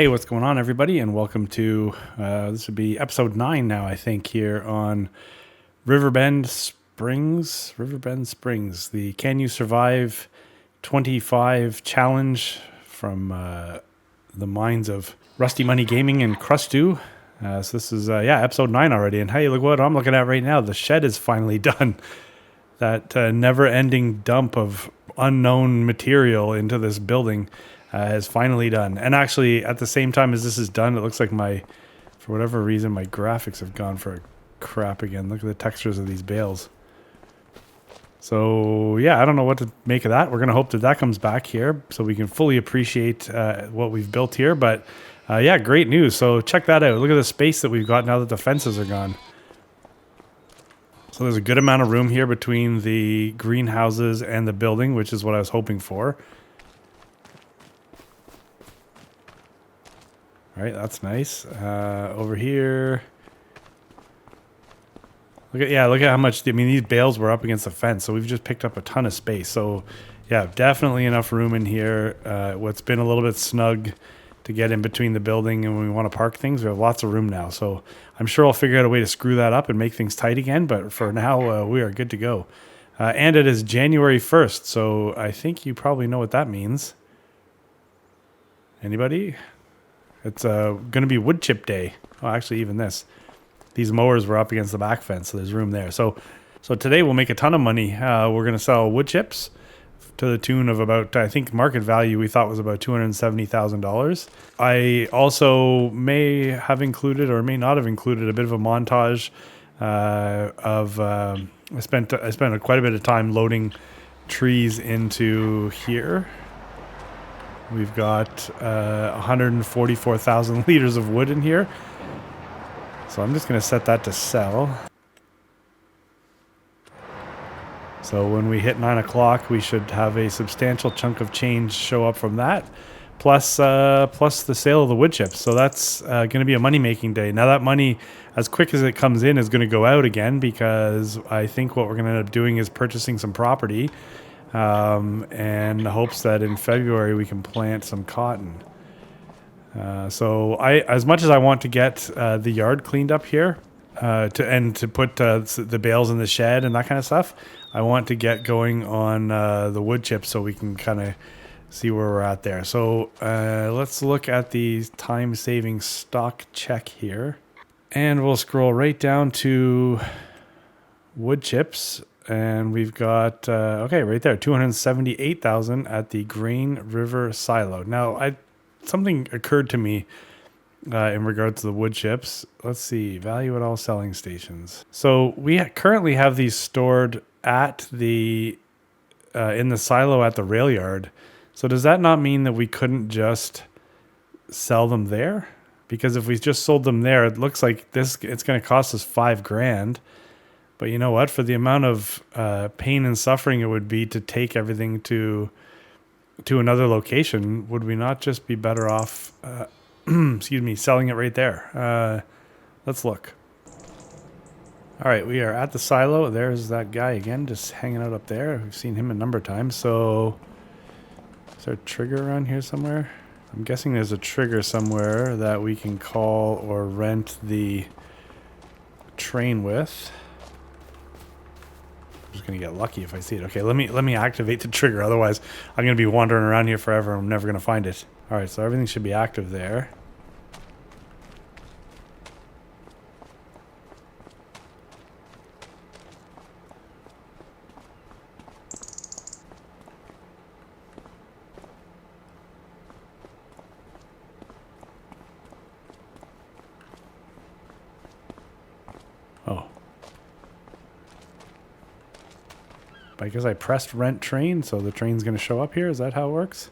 Hey, what's going on, everybody? And welcome to this would be episode 9 now, I think, here on Riverbend Springs. Riverbend Springs, the Can You Survive 25 challenge from the minds of Rusty Money Gaming and Crustu. So this is episode 9 already. And hey, look what I'm looking at right now. The shed is finally done. That never-ending dump of unknown material into this building is finally done. And actually, at the same time as this is done, it looks like for whatever reason, my graphics have gone for crap again. Look at the textures of these bales. So yeah, I don't know what to make of that. We're gonna hope that comes back here so we can fully appreciate what we've built here. But yeah, great news. So check that out. Look at the space that we've got now that the fences are gone. So there's a good amount of room here between the greenhouses and the building, which is what I was hoping for. All right, that's nice. Over here, look at how much. I mean, these bales were up against the fence, so we've just picked up a ton of space. So yeah, definitely enough room in here. What's been a little bit snug to get in between the building and when we want to park things, we have lots of room now. So I'm sure I'll figure out a way to screw that up and make things tight again. But for now, we are good to go. And it is January 1st, so I think you probably know what that means. Anybody? It's going to be wood chip day. Oh, actually, even this. These mowers were up against the back fence, so there's room there. So today we'll make a ton of money. We're going to sell wood chips to the tune of about, I think market value we thought was about $270,000. I also may have included or may not have included a bit of a montage of I spent quite a bit of time loading trees into here. We've got 144,000 liters of wood in here. So I'm just going to set that to sell. So when we hit 9 o'clock, we should have a substantial chunk of change show up from that, plus the sale of the wood chips. So that's going to be a money-making day. Now that money, as quick as it comes in, is going to go out again because I think what we're going to end up doing is purchasing some property and hopes that in February we can plant some cotton. So as much as I want to get the yard cleaned up here to put the bales in the shed and that kind of stuff, I want to get going on the wood chips so we can kind of see where we're at there. So let's look at the time-saving stock check here. And we'll scroll right down to wood chips. And we've got, right there, 278,000 at the Grain River Silo. Now, something occurred to me in regards to the wood chips. Let's see, value at all selling stations. So we currently have these stored at the in the silo at the rail yard. So does that not mean that we couldn't just sell them there? Because if we just sold them there, it looks like it's going to cost us $5,000. But you know what? For the amount of pain and suffering it would be to take everything to another location, would we not just be better off, selling it right there? Let's look. All right, we are at the silo. There's that guy again, just hanging out up there. We've seen him a number of times. So is there a trigger around here somewhere? I'm guessing there's a trigger somewhere that we can call or rent the train with. I'm just going to get lucky if I see it. Okay, let me activate the trigger. Otherwise, I'm going to be wandering around here forever and I'm never going to find it. All right, so everything should be active there. Oh. Because I pressed rent train, so the train's going to show up here. Is that how it works?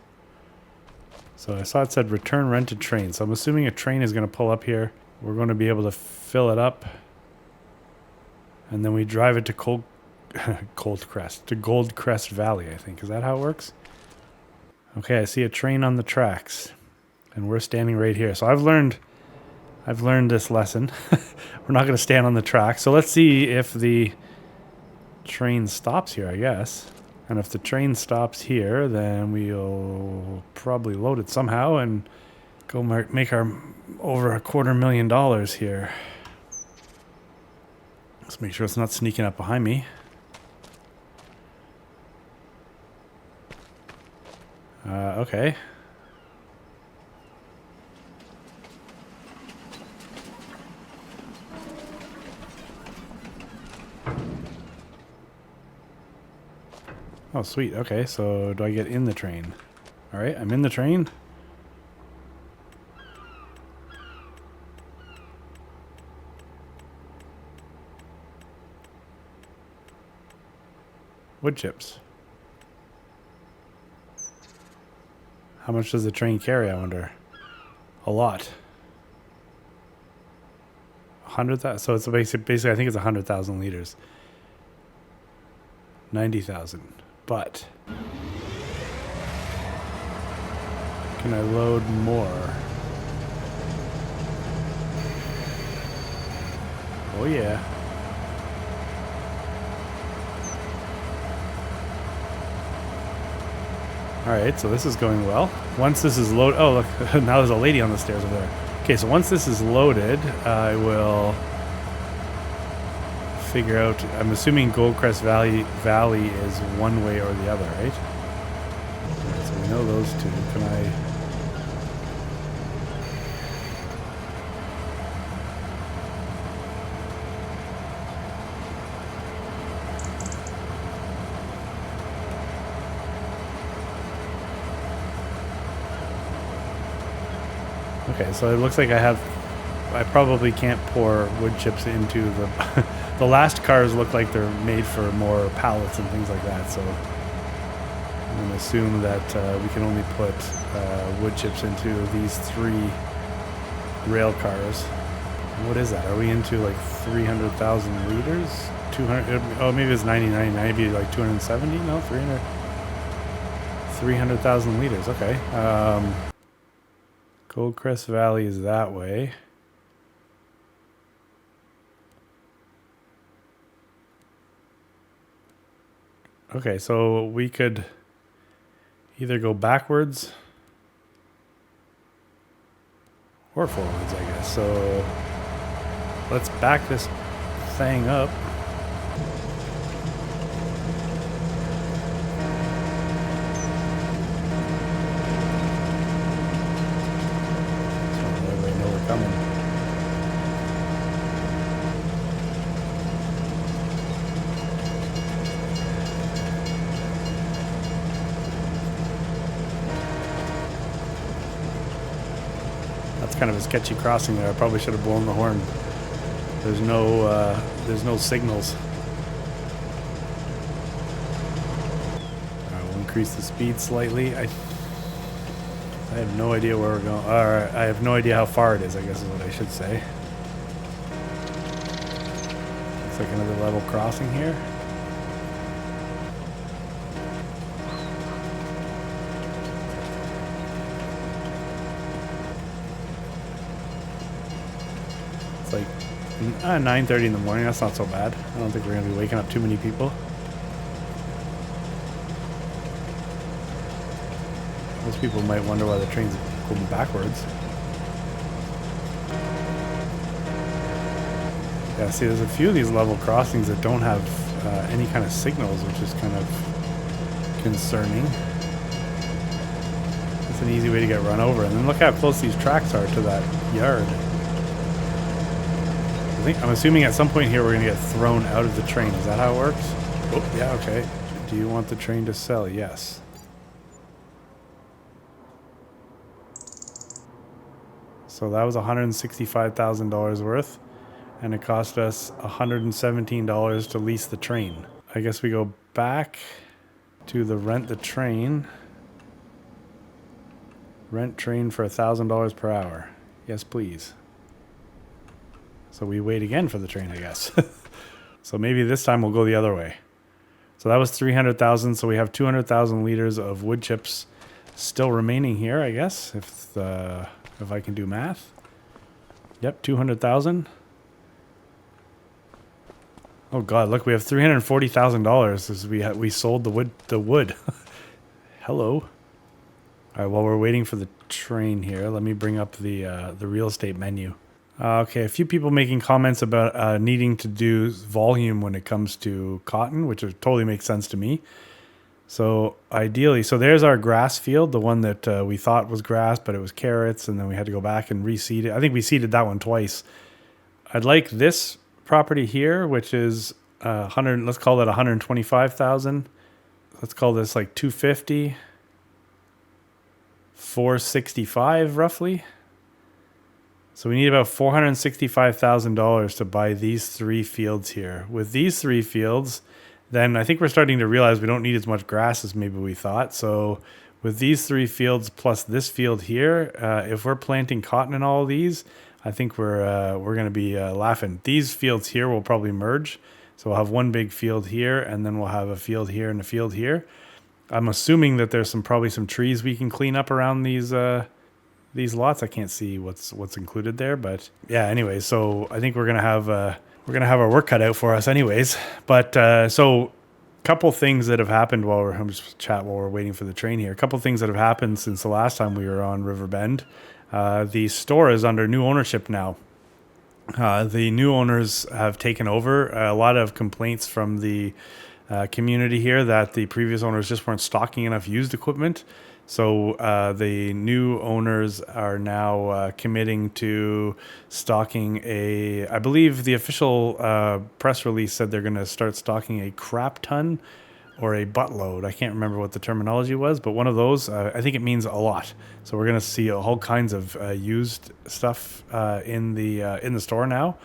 So I saw it said return rented train. So I'm assuming a train is going to pull up here. We're going to be able to fill it up. And then we drive it to Goldcrest Valley, I think. Is that how it works? Okay, I see a train on the tracks. And we're standing right here. So I've learned this lesson. We're not going to stand on the track. So let's see if the train stops here, I guess. And if the train stops here, then we'll probably load it somehow and Go make our over $250,000 here. Let's make sure it's not sneaking up behind me. Okay. Oh, sweet. Okay, so do I get in the train? All right, I'm in the train. Wood chips. How much does the train carry, I wonder? A lot. 100,000. So it's basically I think it's 100,000 liters. 90,000. But can I load more? Oh yeah. Alright, so this is going well. Once this is loaded... Oh, look, now there's a lady on the stairs over there. Okay, so once this is loaded, I will figure out... I'm assuming Goldcrest Valley is one way or the other, right? Okay, so we know those two. Can I... Okay, so it looks like I probably can't pour wood chips into the... The last cars look like they're made for more pallets and things like that, so I'm going to assume that we can only put wood chips into these 3 rail cars. What is that? Are we into like 300,000 liters? 200? Oh, maybe it's 99. Maybe like 270? No, 300. 300,000 liters. Okay. Goldcrest Valley is that way. Okay, so we could either go backwards or forwards, I guess. So let's back this thing up. So everybody know we're coming. Kind of a sketchy crossing there. I probably should have blown the horn. There's no signals. Alright, we'll increase the speed slightly. I have no idea where we're going. Alright, I have no idea how far it is, I guess is what I should say. Looks like another level crossing here. It's like 9:30 in the morning. That's not so bad. I don't think we're going to be waking up too many people. Most people might wonder why the train's going backwards. Yeah, see, there's a few of these level crossings that don't have any kind of signals, which is kind of concerning. It's an easy way to get run over. And then look how close these tracks are to that yard. I'm assuming at some point here we're going to get thrown out of the train. Is that how it works? Oh, yeah, okay. Do you want the train to sell? Yes. So that was $165,000 worth, and it cost us $117 to lease the train. I guess we go back to the rent the train. Rent train for $1,000 per hour. Yes, please. So we wait again for the train, I guess. So maybe this time we'll go the other way. So that was 300,000. So we have 200,000 liters of wood chips still remaining here, I guess, if I can do math. Yep, 200,000. Oh God, look, we have $340,000 as we sold the wood. Hello. All right, while we're waiting for the train here, let me bring up the real estate menu. Okay, a few people making comments about needing to do volume when it comes to cotton, which totally makes sense to me. So ideally, so there's our grass field, the one that we thought was grass, but it was carrots, and then we had to go back and reseed it. I think we seeded that one twice. I'd like this property here, which is 100. Let's call it 125,000. Let's call this like 250, 465 roughly. So we need about $465,000 to buy these 3 fields here. With these 3 fields, then I think we're starting to realize we don't need as much grass as maybe we thought. So with these 3 fields plus this field here, if we're planting cotton in all of these, I think we're going to be laughing. These fields here will probably merge. So we'll have one big field here, and then we'll have a field here and a field here. I'm assuming that there's probably some trees we can clean up around these lots. I can't see what's included there, but yeah. Anyway, so I think we're gonna have our work cut out for us, anyways. But so, couple things that have happened while we're waiting for the train here. A couple things that have happened since the last time we were on Riverbend. The store is under new ownership now. The new owners have taken over. A lot of complaints from the community here that the previous owners just weren't stocking enough used equipment. So the new owners are now committing to stocking I believe the official press release said they're going to start stocking a crap ton or a buttload. I can't remember what the terminology was, but one of those, I think it means a lot. So we're going to see all kinds of used stuff in the store now.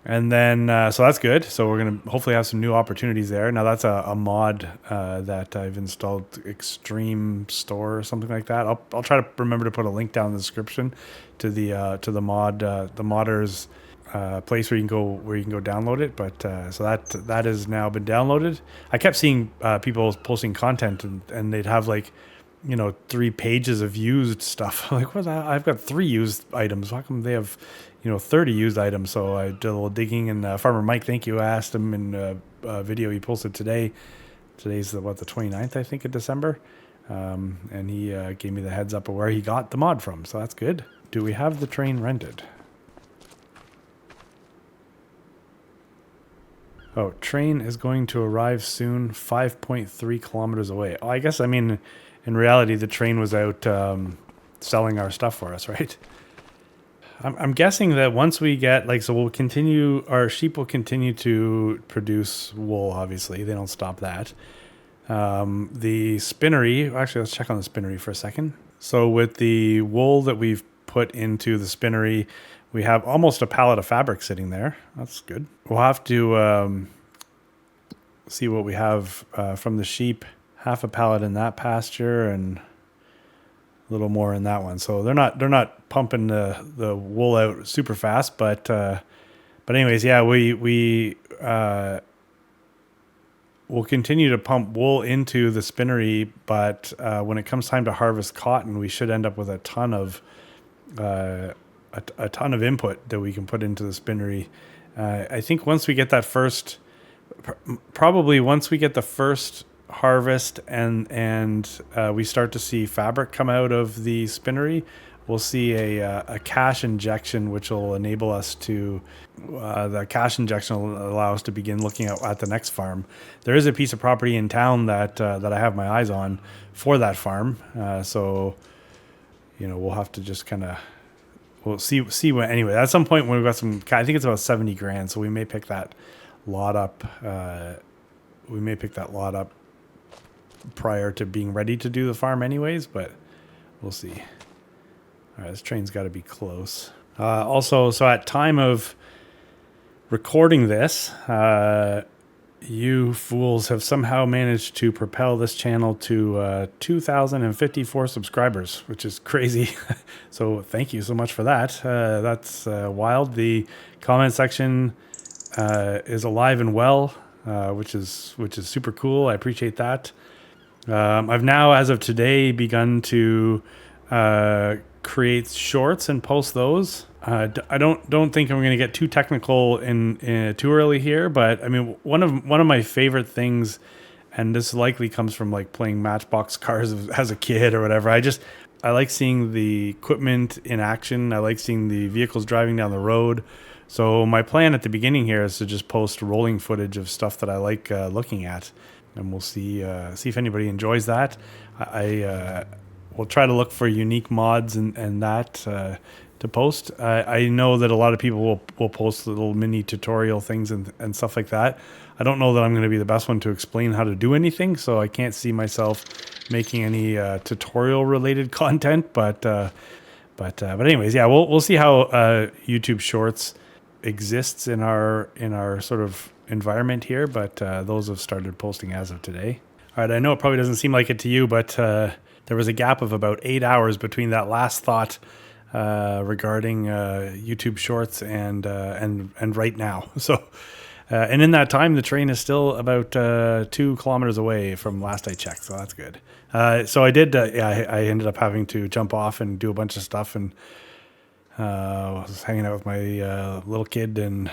And then, so that's good. So we're going to hopefully have some new opportunities there. Now that's a mod that I've installed, Extreme Store or something like that. I'll try to remember to put a link down in the description to the modders place where you can go download it. But so that has now been downloaded. I kept seeing people posting content and they'd have 3 pages of used stuff. Like, what? I've got 3 used items. How come they have 30 used items? So I did a little digging, and Farmer Mike, thank you, asked him in a video he posted today. Today's the 29th, I think, of December. And he gave me the heads up of where he got the mod from. So that's good. Do we have the train rented? Oh, train is going to arrive soon, 5.3 kilometers away. Oh, I guess, in reality, the train was out selling our stuff for us, right? I'm guessing that once we get, our sheep will continue to produce wool, obviously. They don't stop that. The spinnery, actually, let's check on the spinnery for a second. So with the wool that we've put into the spinnery, we have almost a pallet of fabric sitting there. That's good. We'll have to see what we have from the sheep. Half a pallet in that pasture and a little more in that one. So they're not pumping the wool out super fast, but anyways, yeah, we'll continue to pump wool into the spinnery, but when it comes time to harvest cotton, we should end up with a ton of input that we can put into the spinnery. I think once we get the first harvest and we start to see fabric come out of the spinnery, we'll see a cash injection, which will enable us to the cash injection will allow us to begin looking at the next farm. There is a piece of property in town that I have my eyes on for that farm. So we'll have to just we'll see when, anyway, at some point when we've got I think it's about 70 grand. So we may pick that lot up. Prior to being ready to do the farm anyways, but we'll see. All right, this train's got to be close. Also, so at time of recording this, you fools have somehow managed to propel this channel to 2,054 subscribers, which is crazy. So thank you so much for that. That's wild. The comment section is alive and well, which is super cool. I appreciate that. I've now, as of today, begun to create shorts and post those. I don't think I'm going to get too technical in too early here, but one of my favorite things And this likely comes from like playing Matchbox cars as a kid or whatever. I like seeing the equipment in action. I like seeing the vehicles driving down the road. So my plan at the beginning here is to just post rolling footage of stuff that I like looking at, and we'll see if anybody enjoys that. I will try to look for unique mods and that to post. I know that a lot of people will post little mini tutorial things and stuff like that. I don't know that I'm going to be the best one to explain how to do anything, so I can't see myself making any tutorial related content. But anyways, yeah, we'll see how YouTube Shorts exists in our sort of environment here. But those have started posting as of today. All right, I know it probably doesn't seem like it to you, but there was a gap of about 8 hours between that last thought regarding YouTube Shorts and right now. So. And in that time, the train is still about 2 kilometers away from last I checked, so that's good. So I did, I ended up having to jump off and do a bunch of stuff, and was hanging out with my little kid and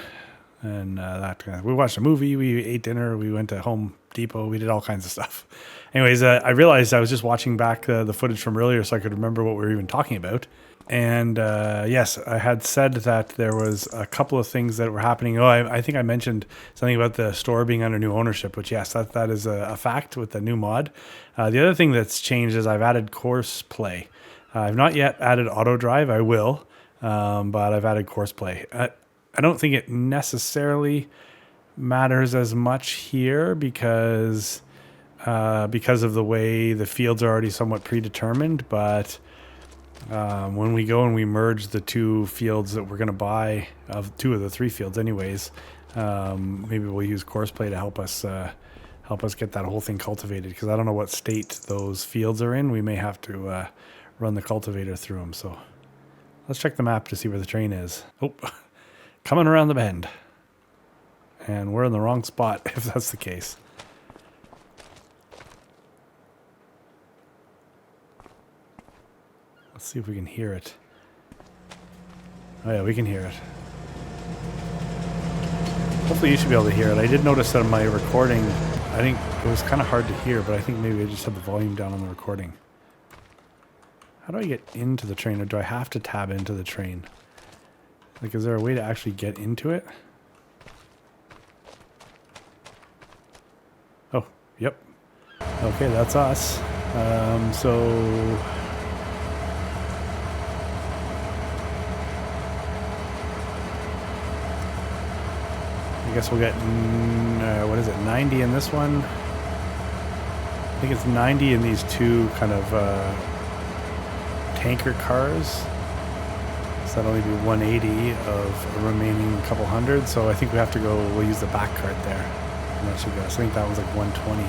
that. We watched a movie, we ate dinner, we went to Home Depot, we did all kinds of stuff. Anyways, I realized I was just watching back the footage from earlier so I could remember what we were even talking about. And yes, I had said that there was a couple of things that were happening. Oh, I think I mentioned something about the store being under new ownership, which yes, that is a fact with the new mod. The other thing that's changed is I've added course play. I've not yet added auto drive. I will, but I've added course play. I don't think it necessarily matters as much here because of the way the fields are already somewhat predetermined, but when we go and we merge the 2 fields that we're going to buy, of 2 of the 3 fields anyways, maybe we'll use courseplay to help us get that whole thing cultivated, because I don't know what state those fields are in. We may have to run the cultivator through them. So let's check the map to see where the train is. Oh, coming around the bend. And we're in the wrong spot if that's the case. Let's see if we can hear it. Oh yeah, we can hear it. Hopefully you should be able to hear it. I did notice that in my recording, I think it was kind of hard to hear, but I think maybe I just had the volume down on the recording. How do I get into the train, or do I have to tab into the train? Like, is there a way to actually get into it? Oh, yep. Okay, that's us. So... I guess we'll get, what is it, 90 in this one? I think it's 90 in these 2 kind of tanker cars. So that'll only be 180 of a remaining couple hundred. So I think we have to go, we'll use the back cart there. And that should go. So I think that was like 120.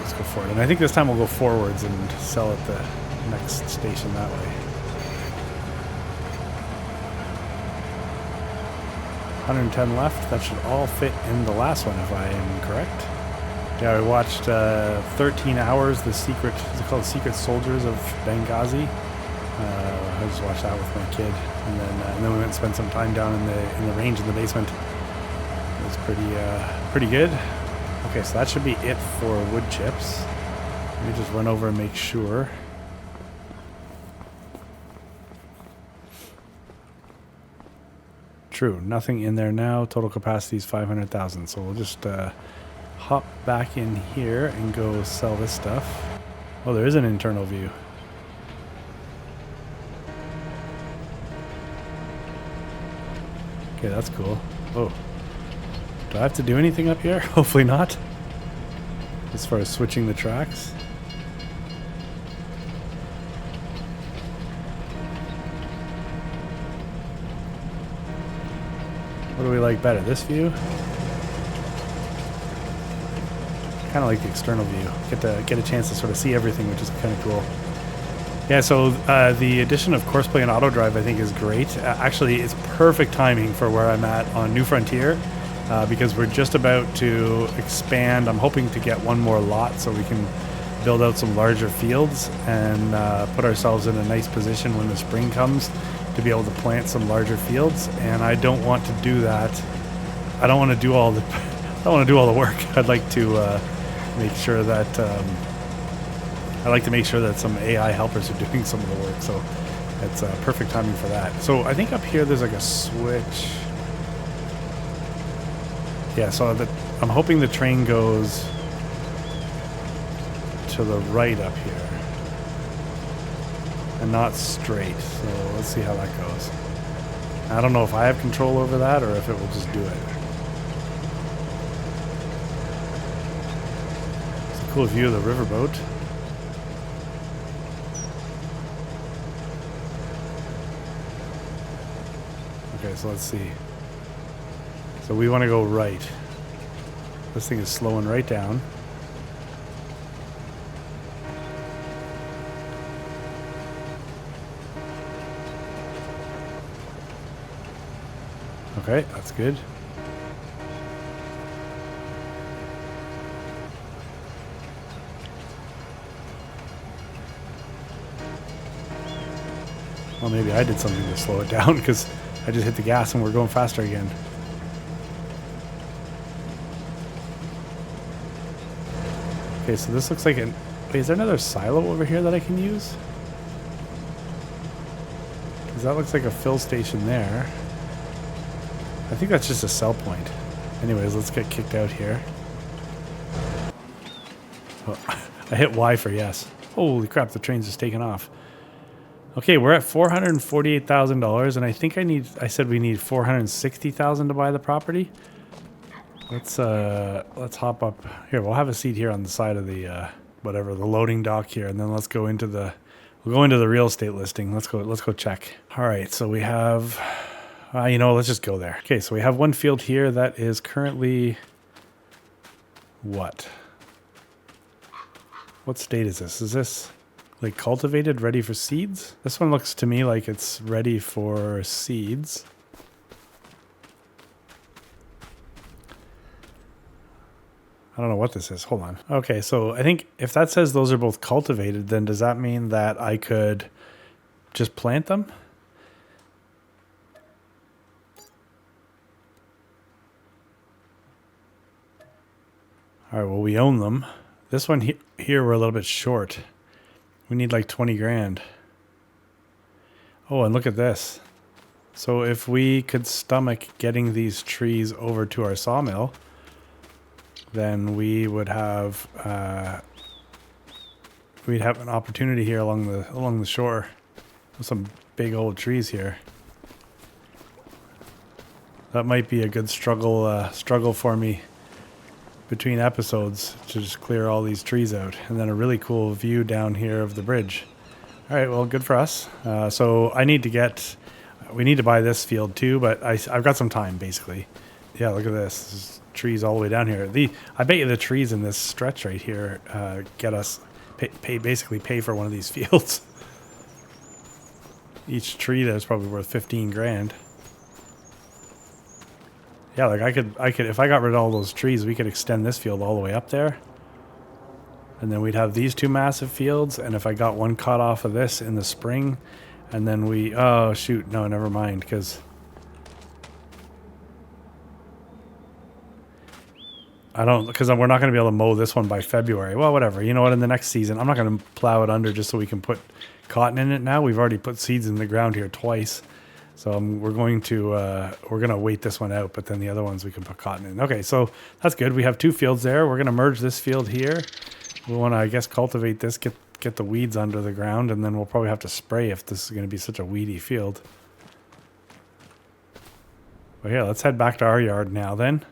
Let's go forward. And I think this time we'll go forwards and sell at the next station that way. 110 left. That should all fit in the last one, if I am correct. Yeah, I watched 13 hours, is it called Secret Soldiers of Benghazi? I just watched that with my kid, and then we went and spent some time down in the range in the basement. It was pretty good. Okay, so that should be it for wood chips. Let me just run over and make sure. True, nothing in there now. Total capacity is 500,000. So we'll just hop back in here and go sell this stuff. Oh, there is an internal view. Okay, that's cool. Oh, do I have to do anything up here? Hopefully not. As far as switching the tracks. What do we like better? This view? Kind of like the external view. Get a chance to sort of see everything, which is kind of cool. Yeah, so the addition of Courseplay and Auto Drive I think is great. Actually, it's perfect timing for where I'm at on New Frontier because we're just about to expand. I'm hoping to get one more lot so we can build out some larger fields and put ourselves in a nice position when the spring comes to be able to plant some larger fields. And I don't want to do that. I don't want to do all the work. I'd like to make sure that I like to make sure that some AI helpers are doing some of the work. So it's perfect timing for that. So I think up here there's like a switch. Yeah, so I'm hoping the train goes to the right up here and not straight. So let's see how that goes. I don't know if I have control over that or if it will just do it. It's a cool view of the riverboat. Okay, so let's see. So we want to go right. This thing is slowing right down. Okay, that's good. Well, maybe I did something to slow it down because I just hit the gas and we're going faster again. Okay, so this looks like an... Wait, is there another silo over here that I can use? Because that looks like a fill station there. I think that's just a sell point. Anyways, let's get kicked out here. Oh, I hit Y for yes. Holy crap, the train's just taken off. Okay, we're at $448,000, and I think I said we need $460,000 to buy the property. Let's hop up here. We'll have a seat here on the side of the whatever, the loading dock here, and then let's go into the real estate listing. Let's go check. All right, so we have you know, let's just go there. Okay, so we have one field here that is currently what state is this? Is this like cultivated, ready for seeds? This one looks to me like it's ready for seeds. I don't know what this is. Hold on. Okay, so I think if that says those are both cultivated, then does that mean that I could just plant them? All right, well, we own them. This one here, we're a little bit short. We need like 20 grand. Oh, and look at this. So if we could stomach getting these trees over to our sawmill, then we would have we'd have an opportunity here along the shore with some big old trees here. That might be a good struggle for me between episodes to just clear all these trees out, and then a really cool view down here of the bridge. All right, well, good for us. So we need to buy this field too, but I've got some time basically. Yeah, look at this. There's trees all the way down here. I bet you the trees in this stretch right here get us basically pay for one of these fields. Each tree there is probably worth 15 grand. Yeah, like I could if I got rid of all those trees, we could extend this field all the way up there. And then we'd have these two massive fields, and if I got one cut off of this in the spring, and then oh shoot, no, never mind, because we're not going to be able to mow this one by February. Well, whatever. You know what? In the next season, I'm not going to plow it under just so we can put cotton in it now. We've already put seeds in the ground here twice. So we're going to wait this one out, but then the other ones we can put cotton in. Okay, so that's good. We have two fields there. We're going to merge this field here. We want to, I guess, cultivate this, get the weeds under the ground, and then we'll probably have to spray if this is going to be such a weedy field. But yeah, let's head back to our yard now then.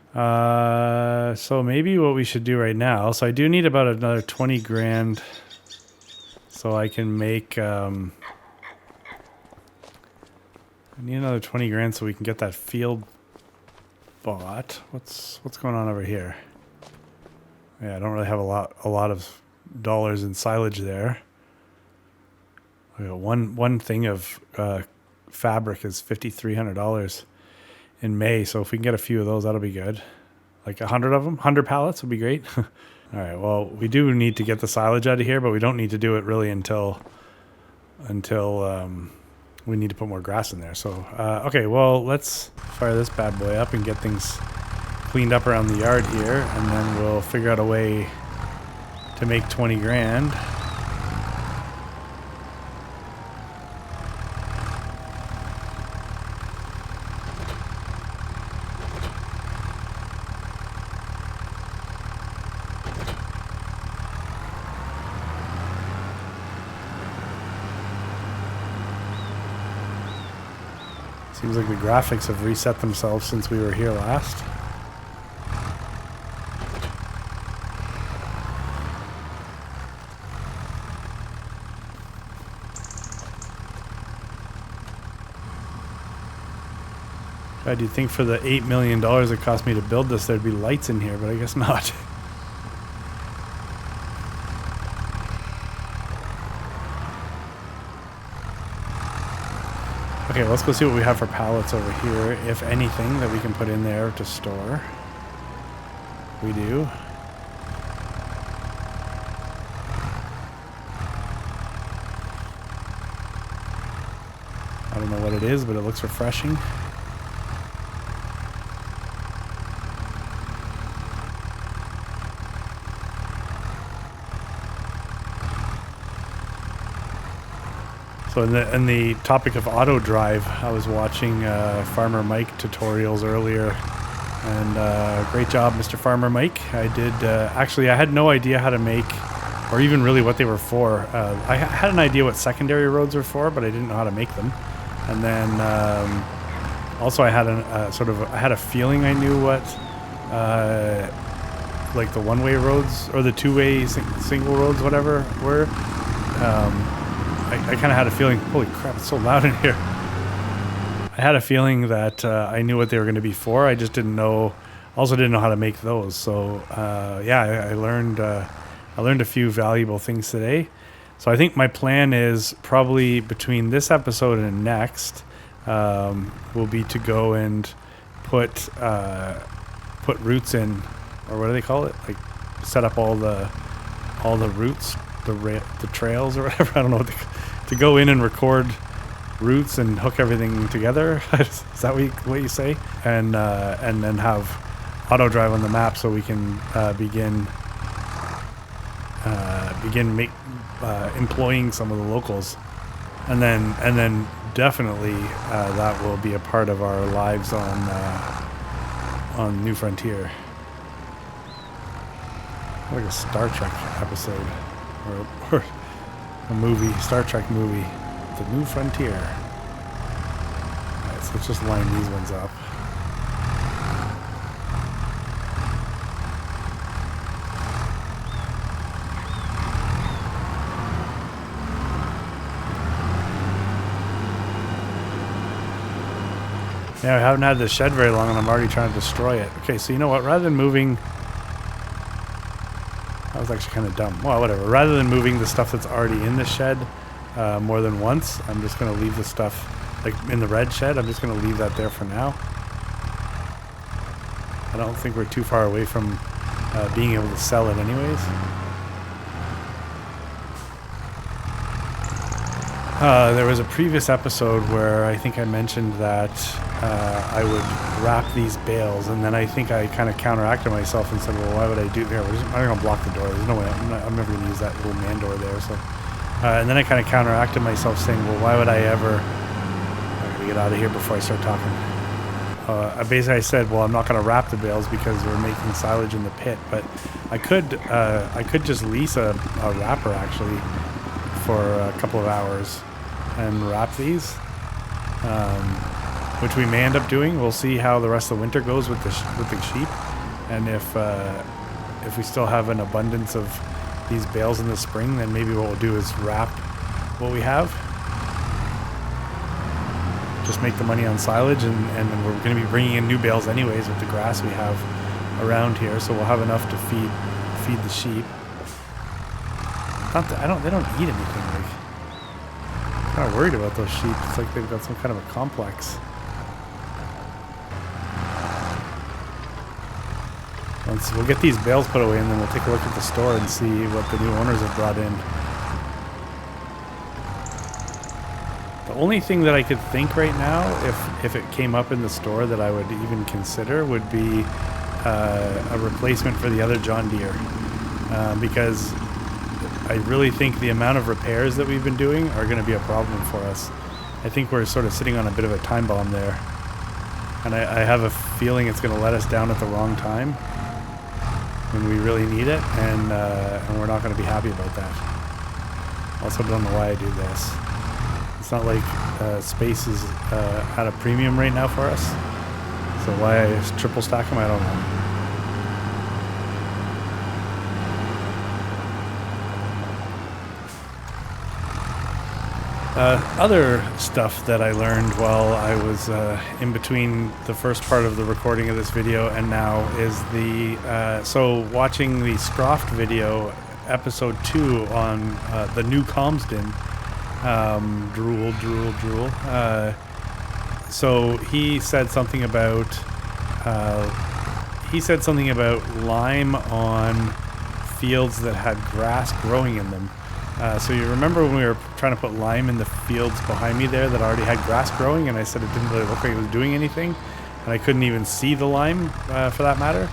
So maybe what we should do right now, so I do need about another 20 grand so I can make... I need another 20 grand so we can get that field bought. What's going on over here? Yeah, I don't really have a lot of dollars in silage there. I got one thing of fabric is $5,300 in May, so if we can get a few of those, that'll be good. Like 100 of them, 100 pallets would be great. All right, well, we do need to get the silage out of here, but we don't need to do it really until we need to put more grass in there. So, okay, well, let's fire this bad boy up and get things cleaned up around the yard here, and then we'll figure out a way to make 20 grand. Seems like the graphics have reset themselves since we were here last. God, you'd think for the $8 million it cost me to build this, there'd be lights in here, but I guess not. Okay, let's go see what we have for pallets over here, if anything, that we can put in there to store. We do. I don't know what it is, but it looks refreshing. So in the topic of auto drive, I was watching Farmer Mike tutorials earlier, and great job, Mr. Farmer Mike. I did actually, I had no idea how to make, or even really what they were for. I had an idea what secondary roads were for, but I didn't know how to make them. And then also I had I had a feeling I knew what like the one-way roads or the two-way single roads, whatever, were. I kind of had a feeling, holy crap, it's so loud in here. I had a feeling that I knew what they were going to be for. I just didn't know how to make those. So yeah, I learned a few valuable things today. So I think my plan is probably between this episode and next will be to go and put roots in, or what do they call it? Like set up all the routes, the trails or whatever. I don't know to go in and record routes and hook everything together. Is that what you say? And then have auto drive on the map so we can begin employing some of the locals, and then definitely that will be a part of our lives on New Frontier. Like a Star Trek episode or a movie, Star Trek movie, The New Frontier. Alright, so let's just line these ones up. Yeah, I haven't had this shed very long and I'm already trying to destroy it. Okay, so you know what? Rather than moving... That was actually kind of dumb. Well, whatever. Rather than moving the stuff that's already in the shed more than once, I'm just going to leave the stuff, like in the red shed, I'm just going to leave that there for now. I don't think we're too far away from being able to sell it anyways. There was a previous episode where I think I mentioned that I would wrap these bales, and then I think I kind of counteracted myself and said, well, why would I do here? I'm going to block the door. There's no way. I'm never going to use that little man door there. So, and then I kind of counteracted myself saying, well, why would I ever... I'm going to get out of here before I start talking. I said, well, I'm not going to wrap the bales because we're making silage in the pit, but I could just lease a wrapper actually for a couple of hours and wrap these, which we may end up doing. We'll see how the rest of the winter goes with the sheep, and if we still have an abundance of these bales in the spring, then maybe what we'll do is wrap what we have. Just make the money on silage, and we're going to be bringing in new bales anyways with the grass we have around here, so we'll have enough to feed the sheep. They don't eat anything. Like, I'm kind of worried about those sheep. It's like they've got some kind of a complex. We'll get these bales put away, and then we'll take a look at the store and see what the new owners have brought in. The only thing that I could think right now, if it came up in the store that I would even consider, would be a replacement for the other John Deere, because I really think the amount of repairs that we've been doing are going to be a problem for us. I think we're sort of sitting on a bit of a time bomb there. And I have a feeling it's going to let us down at the wrong time when we really need it, and we're not going to be happy about that. Also don't know why I do this. It's not like space is at a premium right now for us. So why I triple stack them, I don't know. Other stuff that I learned while I was in between the first part of the recording of this video and now is so watching the Scroft video, episode 2 on the new Comsden, drool. So he said something about lime on fields that had grass growing in them. So you remember when we were trying to put lime in the fields behind me there that already had grass growing, and I said it didn't really look like it was doing anything, and I couldn't even see the lime for that matter.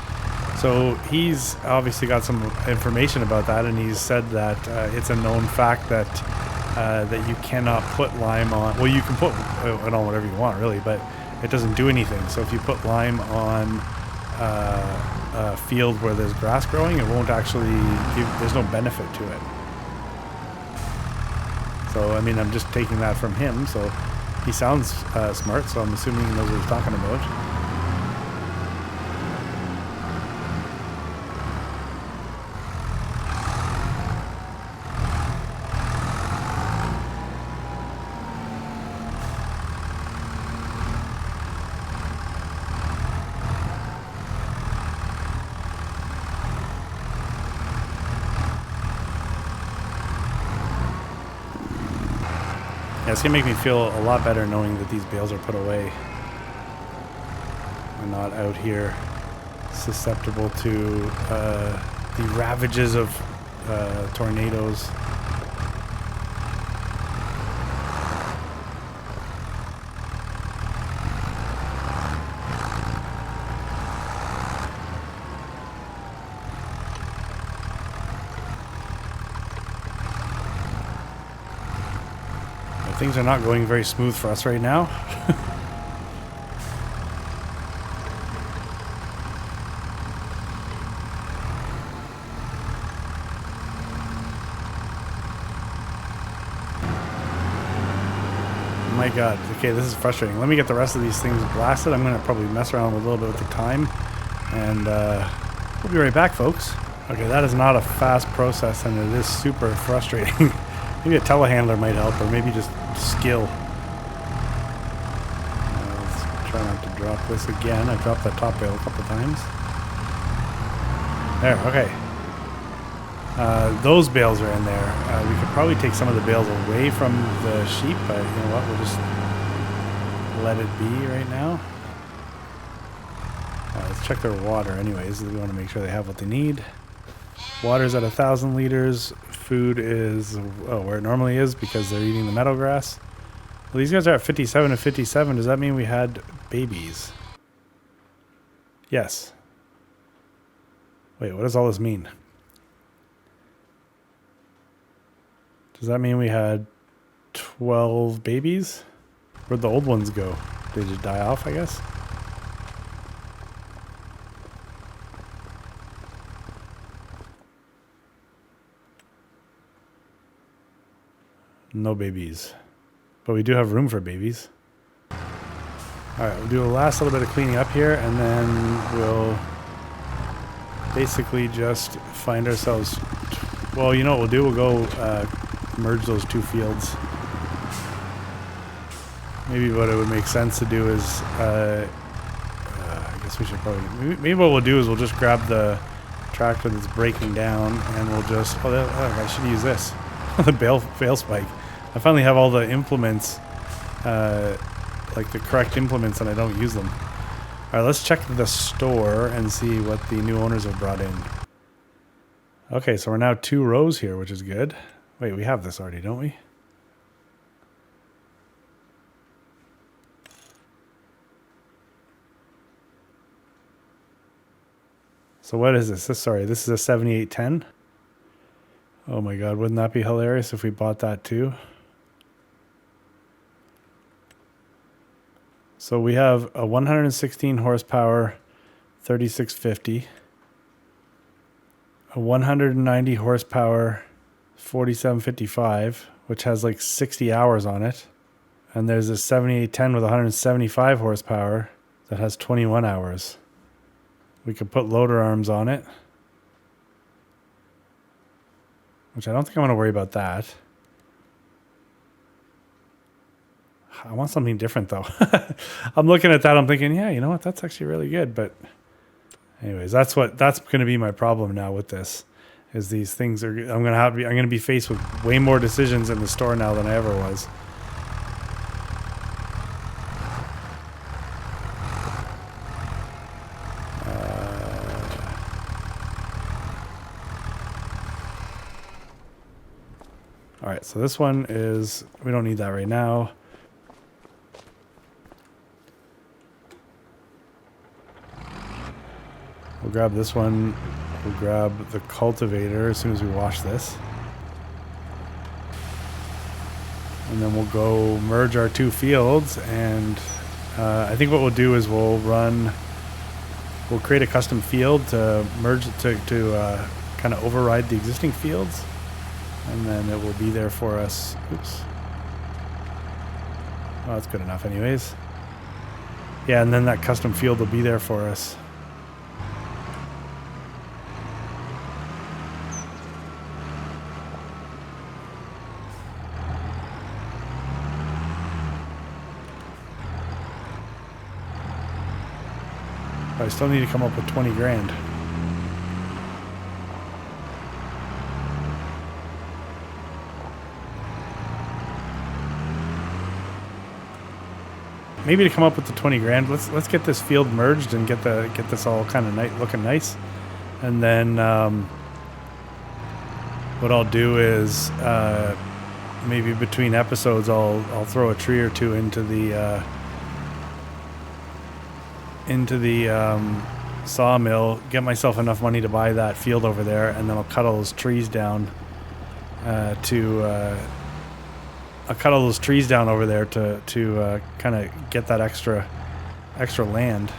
So he's obviously got some information about that, and he's said that it's a known fact that that you cannot put lime on. Well, you can put it on whatever you want, really, but it doesn't do anything. So if you put lime on a field where there's grass growing, it won't actually there's no benefit to it. So, I mean, I'm just taking that from him. So he sounds smart, so I'm assuming he knows what he's talking about. Yeah, it's going to make me feel a lot better knowing that these bales are put away. We're not out here susceptible to the ravages of tornadoes. Things are not going very smooth for us right now. My God. Okay, this is frustrating. Let me get the rest of these things blasted. I'm going to probably mess around a little bit with the time. And we'll be right back, folks. Okay, that is not a fast process, and it is super frustrating. Maybe a telehandler might help, or maybe just skill. Let's try not to drop this again. I dropped that top bale a couple times. There, okay. Those bales are in there. We could probably take some of the bales away from the sheep, but you know what? We'll just let it be right now. Let's check their water anyways. We want to make sure they have what they need. Water's at 1,000 liters. Food is where it normally is because they're eating the meadow grass. Well, these guys are at 57 and 57. Does that mean we had babies? Yes. Wait, what does all this mean? Does that mean we had 12 babies? Where'd the old ones go? Did they just die off, I guess? No babies. But we do have room for babies. Alright, we'll do a last little bit of cleaning up here, and then we'll basically just find ourselves... Well, you know what we'll do? We'll go merge those two fields. Maybe what it would make sense to do is... I guess we should probably... Maybe what we'll do is we'll just grab the tractor that's breaking down, and we'll just... Oh, I should use this. The bale spike. I finally have all the implements, like the correct implements, and I don't use them. Alright, let's check the store and see what the new owners have brought in. Okay, so we're now 2 rows here, which is good. Wait, we have this already, don't we? So what is this? Sorry, this is a 7810. Oh my God, wouldn't that be hilarious if we bought that too? So we have a 116 horsepower 3650, a 190 horsepower 4755, which has like 60 hours on it. And there's a 7810 with 175 horsepower that has 21 hours. We could put loader arms on it, which I don't think I'm going to worry about that. I want something different though. I'm looking at that. I'm thinking, yeah, you know what? That's actually really good. But anyways, that's going to be my problem now with this, is these things are, I'm going to be faced with way more decisions in the store now than I ever was. All right, so this one is, we don't need that right now. We'll grab this one. We'll grab the cultivator as soon as we wash this. And then we'll go merge our two fields. And I think what we'll do is we'll create a custom field to merge, to kind of override the existing fields. And then it will be there for us. Oops. Oh, that's good enough anyways. Yeah, and then that custom field will be there for us. I still need to come up with 20 grand. Maybe to come up with the 20 grand, let's get this field merged and get this all kind of looking nice. And then what I'll do is maybe between episodes I'll throw a tree or two into the sawmill, get myself enough money to buy that field over there, and then I'll cut all those trees down over there to kind of get that extra land.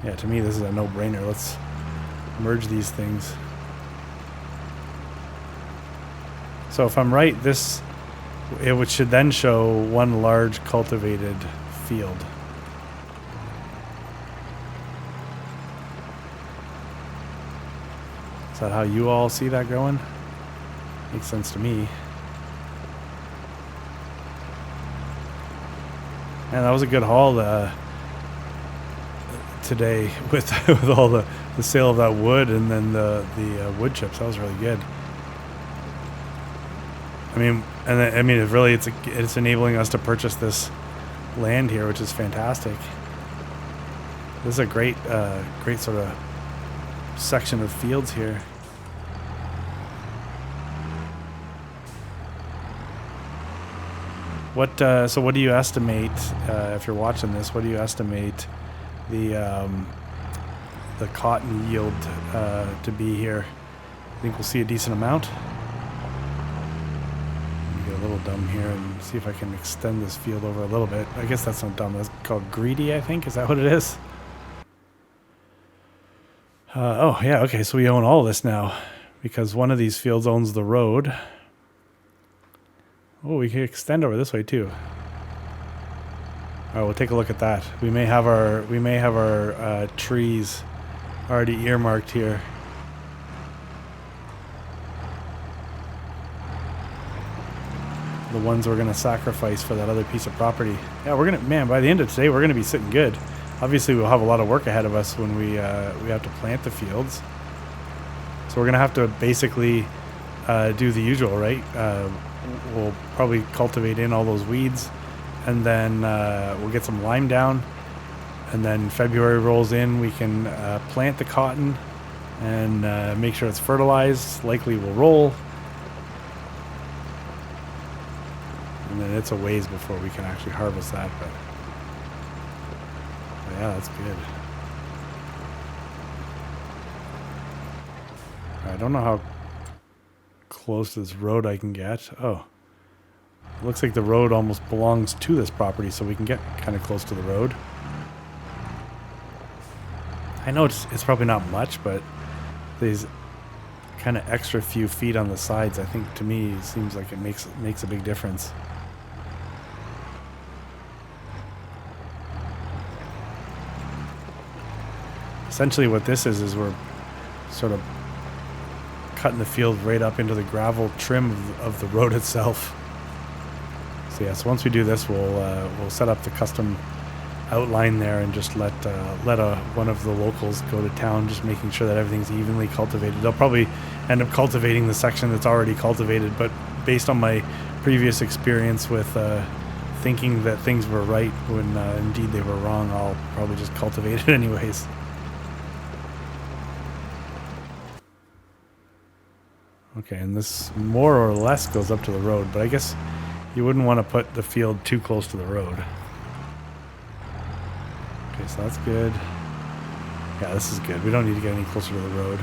Yeah, to me this is a no-brainer. Let's merge these things. So if I'm right, it should then show one large cultivated field. Is that how you all see that going? Makes sense to me. And that was a good haul today with all the sale of that wood and then the wood chips. That was really good. It's enabling us to purchase this land here, which is fantastic. This is a great sort of section of fields here. So what do you estimate, if you're watching this, what do you estimate the cotton yield to be here? I think we'll see a decent amount. Get a little dumb here and see if I can extend this field over a little bit. I guess that's not dumb. That's called greedy, I think. Is that what it is? Oh, yeah. Okay, so we own all of this now because one of these fields owns the road. Oh, we can extend over this way too. All right, we'll take a look at that. We may have our trees already earmarked here. The ones we're going to sacrifice for that other piece of property. Yeah, by the end of today, we're going to be sitting good. Obviously, we'll have a lot of work ahead of us when we have to plant the fields. So we're going to have to basically do the usual, right? We'll probably cultivate in all those weeds, and then we'll get some lime down. And then February rolls in, we can plant the cotton and make sure it's fertilized. Likely will roll. And then it's a ways before we can actually harvest that, but Yeah, that's good. I don't know how close to this road I can get. Oh. It looks like the road almost belongs to this property, so we can get kind of close to the road. I know it's probably not much, but these kind of extra few feet on the sides, I think to me seems like it makes a big difference. Essentially what this is we're sort of cutting the field right up into the gravel trim of the road itself. So yeah, so once we do this, we'll set up the custom outline there and just let one of the locals go to town, just making sure that everything's evenly cultivated. They'll probably end up cultivating the section that's already cultivated, but based on my previous experience with thinking that things were right when indeed they were wrong, I'll probably just cultivate it anyways. Okay, and this more or less goes up to the road, but I guess you wouldn't want to put the field too close to the road. Okay, so that's good. Yeah, this is good. We don't need to get any closer to the road.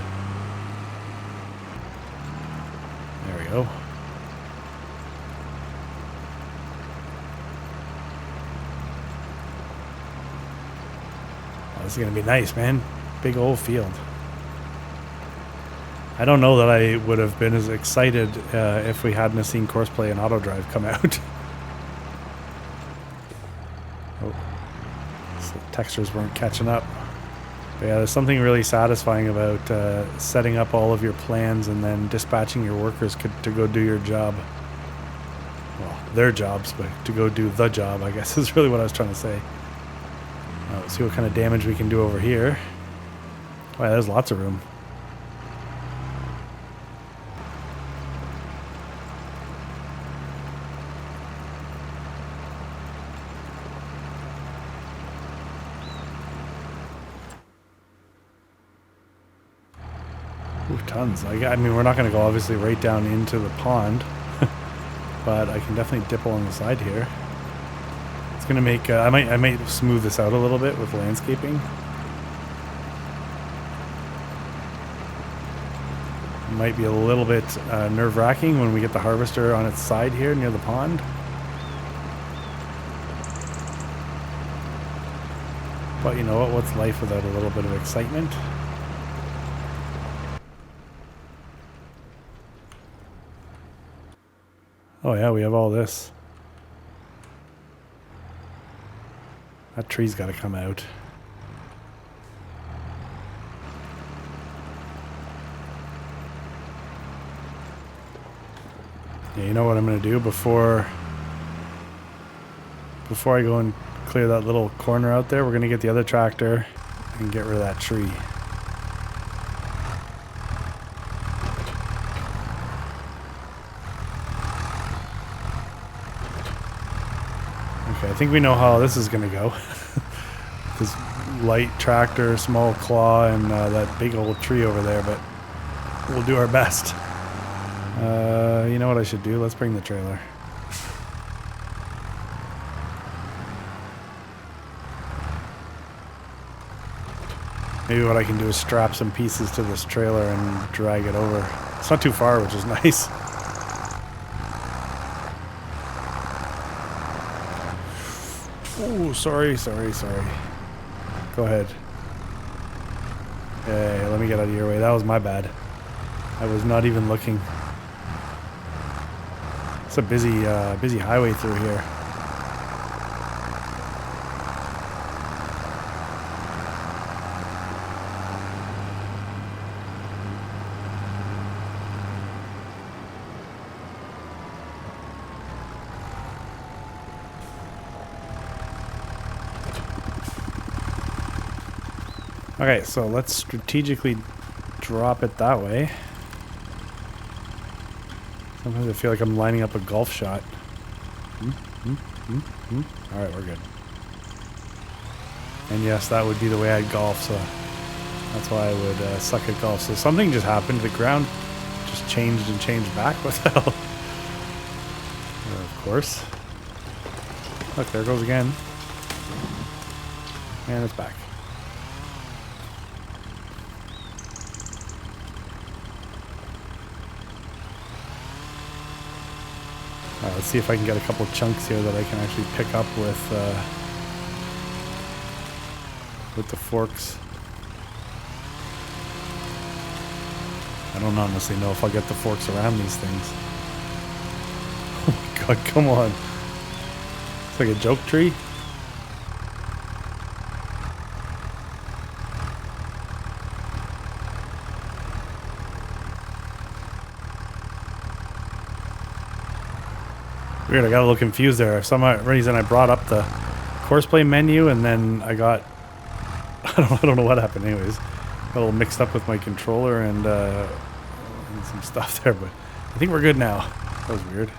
There we go. Oh, this is going to be nice, man. Big old field. I don't know that I would have been as excited if we hadn't seen Courseplay and Auto Drive come out. Oh, so the textures weren't catching up. But yeah, there's something really satisfying about setting up all of your plans and then dispatching your workers to go do your job. Well, their jobs, but to go do the job, I guess is really what I was trying to say. Let's see what kind of damage we can do over here. Wow, there's lots of room. Ooh, tons. I mean, we're not going to go obviously right down into the pond, but I can definitely dip along the side here. It's going to make, I might smooth this out a little bit with landscaping. It might be a little bit nerve-wracking when we get the harvester on its side here near the pond. But you know what? What's life without a little bit of excitement? Oh yeah, we have all this. That tree's got to come out. Yeah, you know what I'm going to do before I go and clear that little corner out there? We're going to get the other tractor and get rid of that tree. Okay, I think we know how this is going to go. This light tractor, small claw, and that big old tree over there, but we'll do our best. You know what I should do? Let's bring the trailer. Maybe what I can do is strap some pieces to this trailer and drag it over. It's not too far, which is nice. Oh, sorry. Go ahead. Hey, let me get out of your way. That was my bad. I was not even looking. It's a busy highway through here. Okay, so let's strategically drop it that way. Sometimes I feel like I'm lining up a golf shot. Alright, we're good. And yes, that would be the way I'd golf, so that's why I would suck at golf. So something just happened. The ground just changed and changed back. What the hell? Of course. Look, there it goes again. And it's back. Let's see if I can get a couple chunks here that I can actually pick up with the forks. I don't honestly know if I'll get the forks around these things. Oh my god, come on. It's like a joke tree. Weird, I got a little confused there. For some reason I brought up the courseplay menu and then I got... I don't know what happened anyways. Got a little mixed up with my controller and some stuff there, but I think we're good now. That was weird.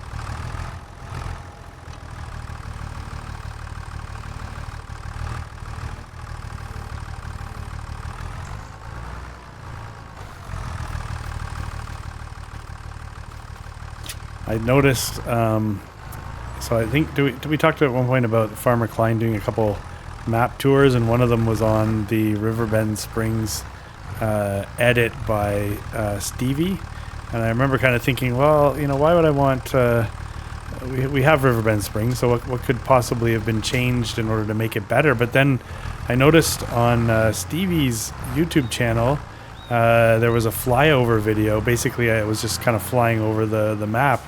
I noticed, so I think, did we talk to at one point about Farmer Klein doing a couple map tours, and one of them was on the Riverbend Springs edit by Stevie, and I remember kind of thinking, well, you know, why would I want, we have Riverbend Springs, so what could possibly have been changed in order to make it better? But then I noticed on Stevie's YouTube channel, there was a flyover video. Basically, I was just kind of flying over the map,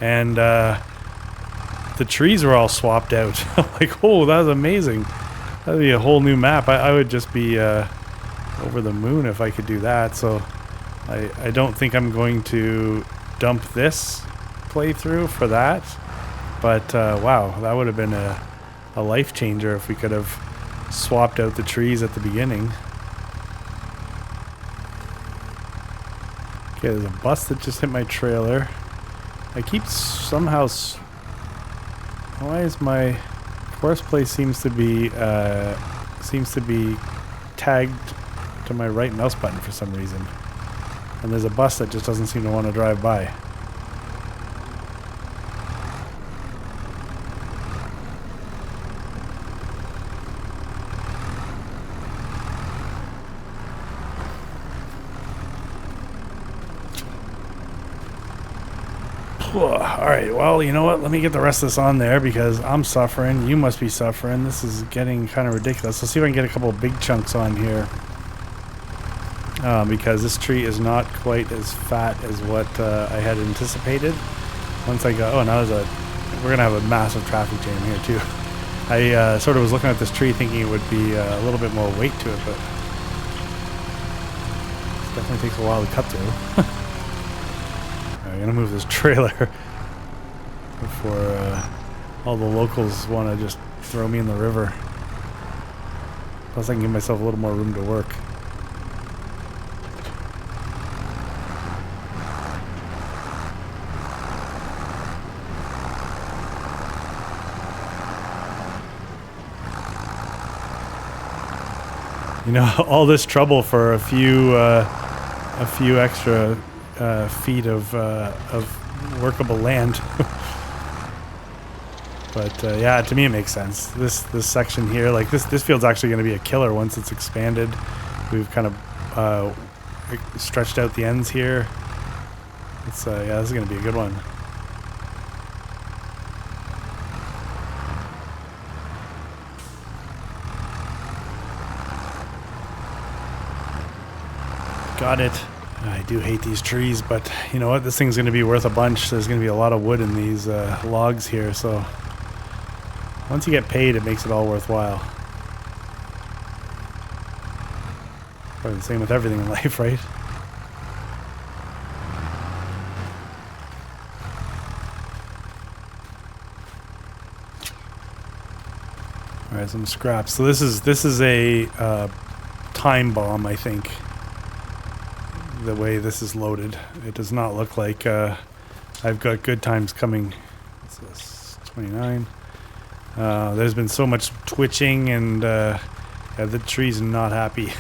and the trees were all swapped out. I'm like, oh, that was amazing. That'd be a whole new map. I would just be over the moon if I could do that. So I don't think I'm going to dump this playthrough for that. But wow, that would have been a life changer if we could have swapped out the trees at the beginning. Okay, there's a bus that just hit my trailer. I keep somehow... Why is my courseplay seems to be tagged to my right mouse button for some reason, and there's a bus that just doesn't seem to want to drive by. Alright, well, you know what? Let me get the rest of this on there because I'm suffering. You must be suffering. This is getting kind of ridiculous. Let's see if I can get a couple of big chunks on here. Because this tree is not quite as fat as what I had anticipated. Once I got... Oh, now we're going to have a massive traffic jam here, too. I sort of was looking at this tree thinking it would be a little bit more weight to it, but... It definitely takes a while to cut through. I'm gonna move this trailer before all the locals want to just throw me in the river. Plus I can give myself a little more room to work. You know, all this trouble for a few extra feet of workable land. But yeah, to me it makes sense. This section here, like this field's actually going to be a killer once it's expanded. We've kind of stretched out the ends here. It's yeah, this is going to be a good one. Got it. I do hate these trees, but you know what? This thing's going to be worth a bunch. There's going to be a lot of wood in these logs here, so once you get paid, it makes it all worthwhile. Probably the same with everything in life, right? All right, some scraps. So this is a time bomb, I think. The way this is loaded, it does not look like I've got good times coming. What's this? 29. There's been so much twitching, and yeah, the tree's not happy.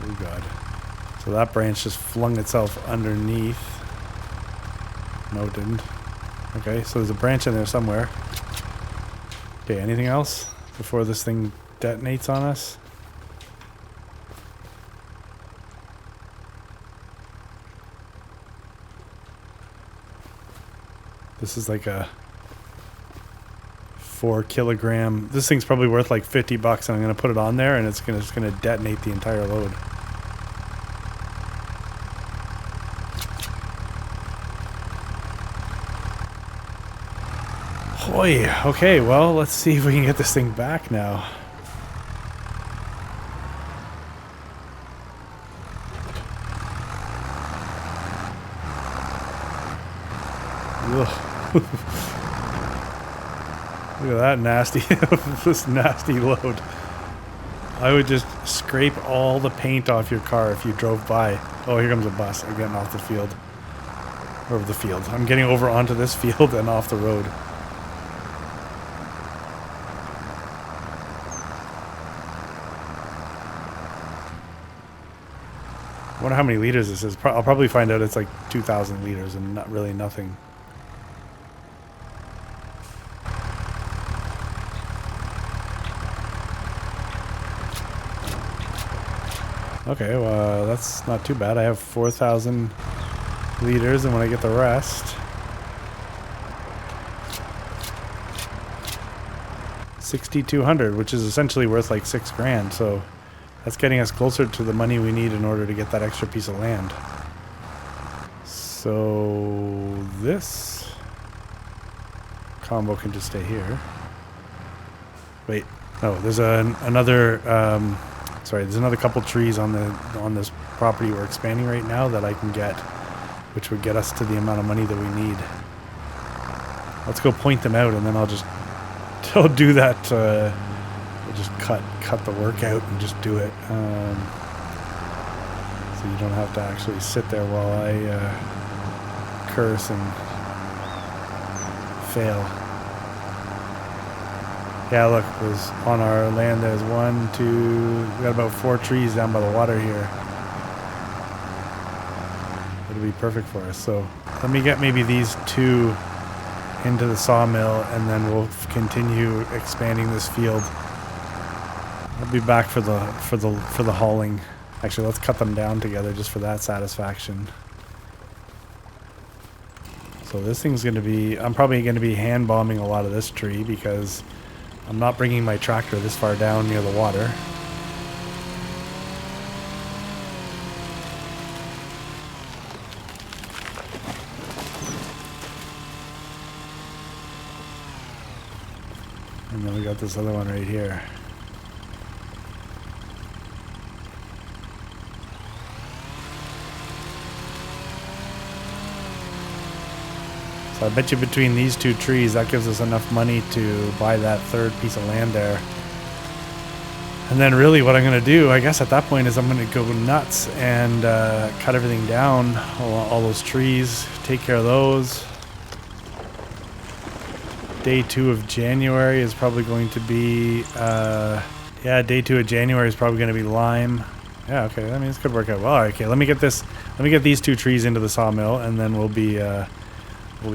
Oh god! So that branch just flung itself underneath. No, it didn't. Okay, so there's a branch in there somewhere. Okay, anything else before this thing detonates on us? This is like a 4 kilogram. This thing's probably worth like $50, and I'm gonna put it on there, and it's just gonna detonate the entire load. Hoy. Okay, well, let's see if we can get this thing back now. Ugh. Look at that nasty, this nasty load. I would just scrape all the paint off your car if you drove by. Oh, here comes a bus. I'm getting off the field. Over the field. I'm getting over onto this field and off the road. I wonder how many liters this is. I'll probably find out it's like 2,000 liters and not really nothing. Okay, well, that's not too bad. I have 4,000 liters, and when I get the rest, 6,200, which is essentially worth like $6,000. So that's getting us closer to the money we need in order to get that extra piece of land. So this combo can just stay here. Wait, no, there's another. Sorry, there's another couple trees on this property we're expanding right now that I can get, which would get us to the amount of money that we need. Let's go point them out, and then I'll do that. We'll just cut the work out and just do it, so you don't have to actually sit there while I curse and fail. Yeah, look, there's on our land, there's 1, 2, we got about 4 trees down by the water here. It'll be perfect for us. So let me get maybe these 2 into the sawmill, and then we'll continue expanding this field. I'll be back for the hauling. Actually, let's cut them down together just for that satisfaction. So this thing's going to be, I'm probably going to be hand bombing a lot of this tree because I'm not bringing my tractor this far down near the water. And then we got this other one right here. So I bet you between these 2 trees, that gives us enough money to buy that 3rd piece of land there. And then really what I'm going to do, I guess at that point, is I'm going to go nuts and cut everything down, all those trees, take care of those. Day 2 of January is probably going to be, day 2 of January is probably going to be lime. Yeah, okay, I mean, this could work out well. All right, okay, let me get these 2 trees into the sawmill, and then we'll be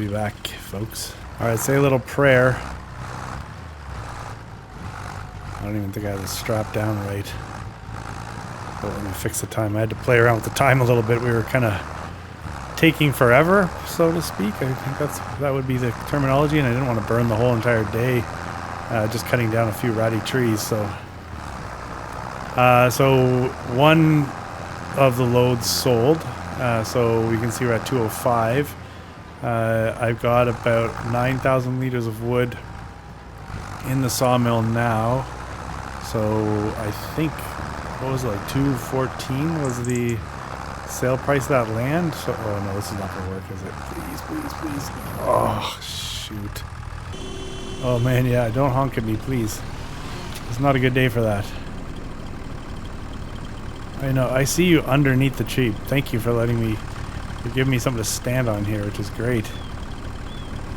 back, folks. All right, say a little prayer. I don't even think I have this strapped down right. But let me fix the time. I had to play around with the time a little bit. We were kind of taking forever, so to speak. I think that would be the terminology, and I didn't want to burn the whole entire day just cutting down a few ratty trees. So one of the loads sold. So we can see we're at 205. I've got about 9,000 liters of wood in the sawmill now. So I think, what was it, like 214 was the sale price of that land? So, oh no, this is not gonna work, is it? Please, please, please. Oh, shoot. Oh man, yeah, don't honk at me, please. It's not a good day for that. I know, I see you underneath the tree. Thank you for letting me, for giving me something to stand on here, which is great.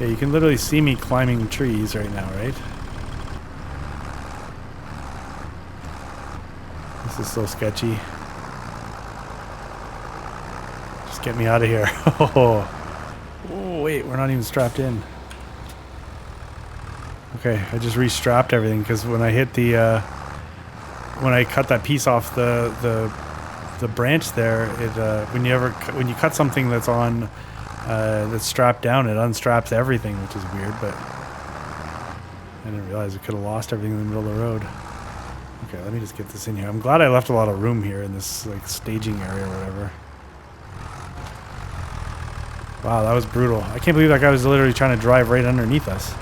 Yeah, you can literally see me climbing trees right now, right? This is so sketchy. Just get me out of here. Oh, wait, we're not even strapped in. Okay, I just restrapped everything because when I hit the when I cut that piece off the branch there, it when you cut something that's on that's strapped down, it unstraps everything, which is weird. But I didn't realize it could have lost everything in the middle of the road. Okay, let me just get this in here. I'm glad I left a lot of room here in this like staging area or whatever. Wow, that was brutal. I can't believe that guy was literally trying to drive right underneath us.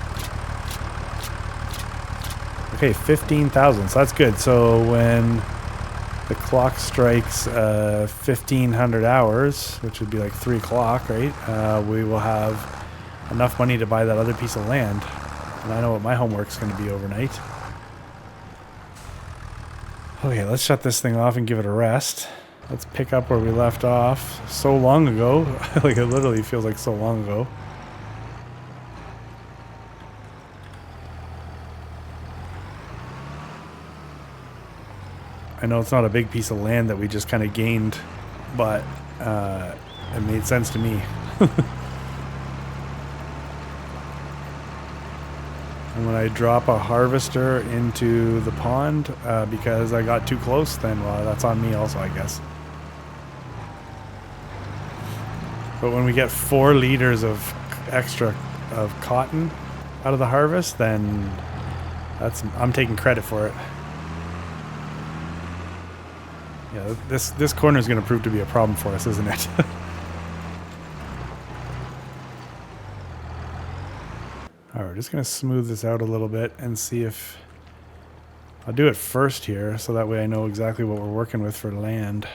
Okay, 15,000, so that's good. So when the clock strikes 1,500 hours, which would be like 3 o'clock, right? We will have enough money to buy that other piece of land. And I know what my homework's going to be overnight. Okay, let's shut this thing off and give it a rest. Let's pick up where we left off so long ago. Like, it literally feels like so long ago. I know it's not a big piece of land that we just kind of gained, but it made sense to me. And when I drop a harvester into the pond because I got too close, then well, that's on me also, I guess. But when we get 4 liters of extra of cotton out of the harvest, then I'm taking credit for it. Yeah, this corner is going to prove to be a problem for us, isn't it? All right, we're just going to smooth this out a little bit and see if... I'll do it first here, so that way I know exactly what we're working with for land.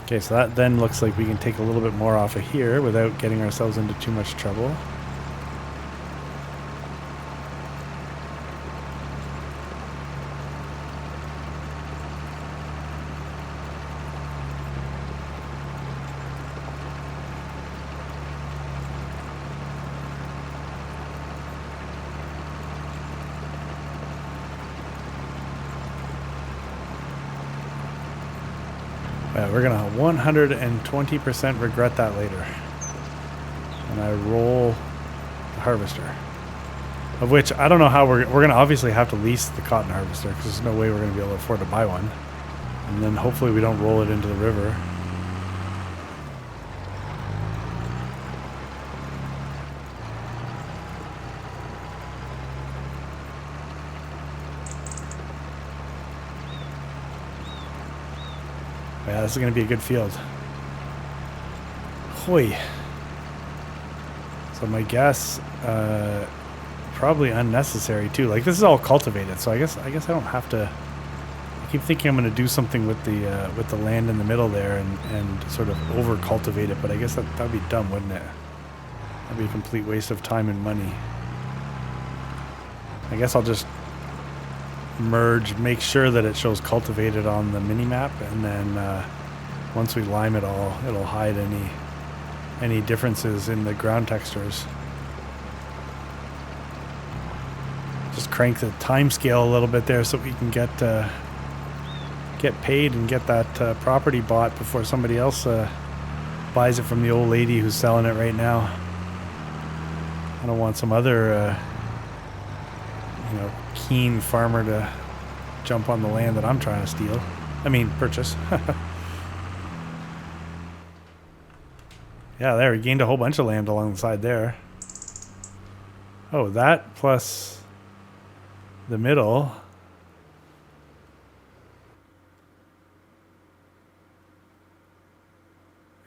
Okay, so that then looks like we can take a little bit more off of here without getting ourselves into too much trouble. We're going to 120% regret that later. And I roll the harvester. Of which, I don't know how we're going to obviously have to lease the cotton harvester because there's no way we're going to be able to afford to buy one. And then hopefully we don't roll it into the river. Yeah, this is going to be a good field. Hoy. So my guess, probably unnecessary too. Like, this is all cultivated, so I guess I don't have to. I keep thinking I'm going to do something with the land in the middle there and sort of over cultivate it, but I guess that'd be dumb, wouldn't it? That'd be a complete waste of time and money. I guess I'll just merge, make sure that it shows cultivated on the mini map, and then once we lime it all, it'll hide any differences in the ground textures. Just crank the time scale a little bit there so we can get paid and get that property bought before somebody else buys it from the old lady who's selling it right now. I don't want some other keen farmer to jump on the land that I'm trying to steal. I mean, purchase. Yeah, there, we gained a whole bunch of land along the side there. Oh, that plus the middle.